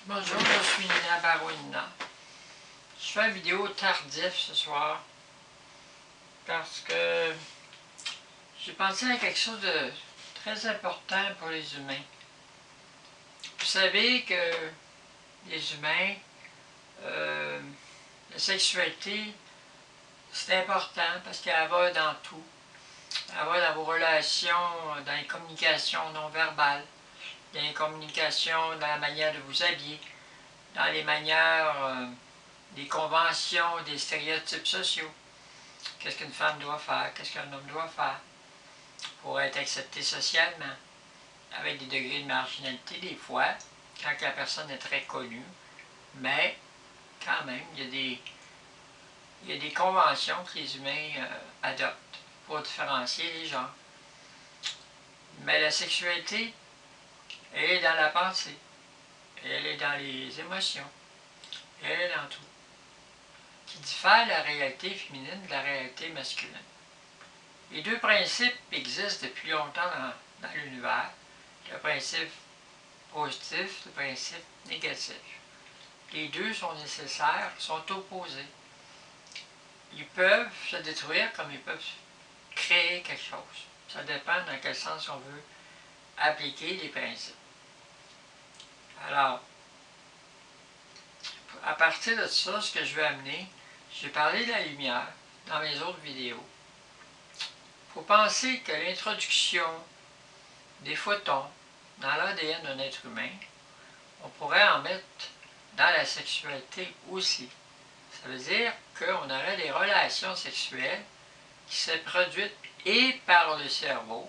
Bonjour, je suis Nina Barouina. Je fais une vidéo tardive ce soir parce que j'ai pensé à quelque chose de très important pour les humains. Vous savez que les humains, la sexualité, c'est important parce qu'elle va dans tout. Elle va dans vos relations, dans les communications non verbales, dans les communications, dans la manière de vous habiller, dans les manières, des conventions, des stéréotypes sociaux. Qu'est-ce qu'une femme doit faire, qu'est-ce qu'un homme doit faire pour être accepté socialement, avec des degrés de marginalité des fois, quand la personne est très connue, mais quand même, il y a des conventions que les humains adoptent pour différencier les genres. Mais la sexualité, elle est dans la pensée, elle est dans les émotions, elle est dans tout, qui diffère la réalité féminine de la réalité masculine. Les deux principes existent depuis longtemps dans l'univers, le principe positif, le principe négatif. Les deux sont nécessaires, sont opposés. Ils peuvent se détruire comme ils peuvent créer quelque chose. Ça dépend dans quel sens on veut appliquer les principes. Alors, à partir de ça, ce que je veux amener, j'ai parlé de la lumière dans mes autres vidéos. Il faut penser que l'introduction des photons dans l'ADN d'un être humain, on pourrait en mettre dans la sexualité aussi. Ça veut dire qu'on aurait des relations sexuelles qui seraient produites et par le cerveau,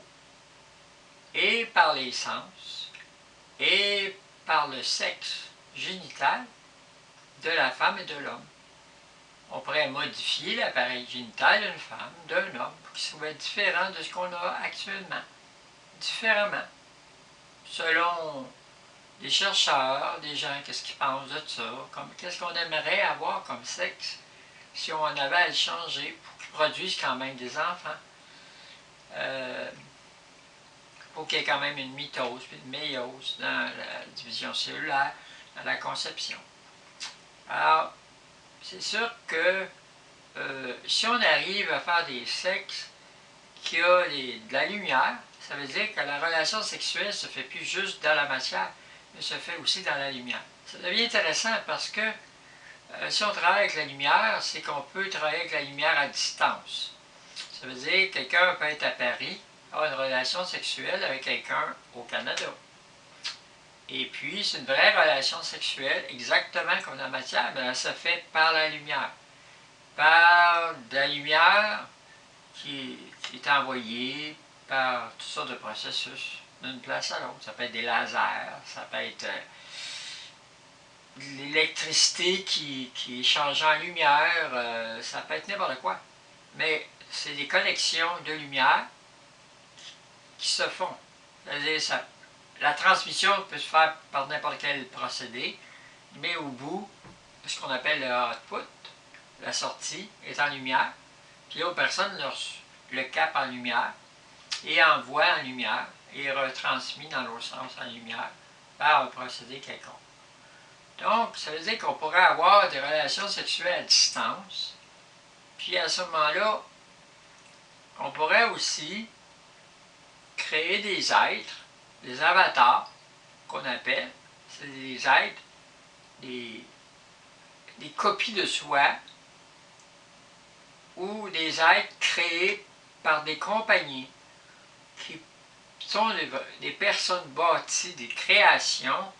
et par les sens, et par le sexe génital de la femme et de l'homme. On pourrait modifier l'appareil génital d'une femme, d'un homme, pour qu'il soit différent de ce qu'on a actuellement. Différemment. Selon des chercheurs, des gens, qu'est-ce qu'ils pensent de ça, qu'est-ce qu'on aimerait avoir comme sexe si on avait à le changer pour qu'ils produisent quand même des enfants. Pour qu'il y ait quand même une mitose et une méiose dans la division cellulaire, dans la conception. Alors, c'est sûr que si on arrive à faire des sexes qui ont de la lumière, ça veut dire que la relation sexuelle ne se fait plus juste dans la matière, mais se fait aussi dans la lumière. Ça devient intéressant parce que si on travaille avec la lumière, c'est qu'on peut travailler avec la lumière à distance. Ça veut dire que quelqu'un peut être à Paris, avoir une relation sexuelle avec quelqu'un au Canada. Et puis, c'est une vraie relation sexuelle, exactement comme la matière, mais elle se fait par la lumière. Par de la lumière qui est envoyée par toutes sortes de processus d'une place à l'autre. Ça peut être des lasers, ça peut être l'électricité qui est changée en lumière, ça peut être n'importe quoi. Mais c'est des connexions de lumière qui se font. C'est-à-dire, la transmission peut se faire par n'importe quel procédé, mais au bout, ce qu'on appelle le output, la sortie, est en lumière, puis l'autre personne le capte en lumière, et envoie en lumière, et retransmis dans l'autre sens en lumière, par un procédé quelconque. Donc, ça veut dire qu'on pourrait avoir des relations sexuelles à distance, puis à ce moment-là, on pourrait aussi créer des êtres, des avatars, qu'on appelle, c'est des êtres, des copies de soi, ou des êtres créés par des compagnies qui sont des personnes bâties, des créations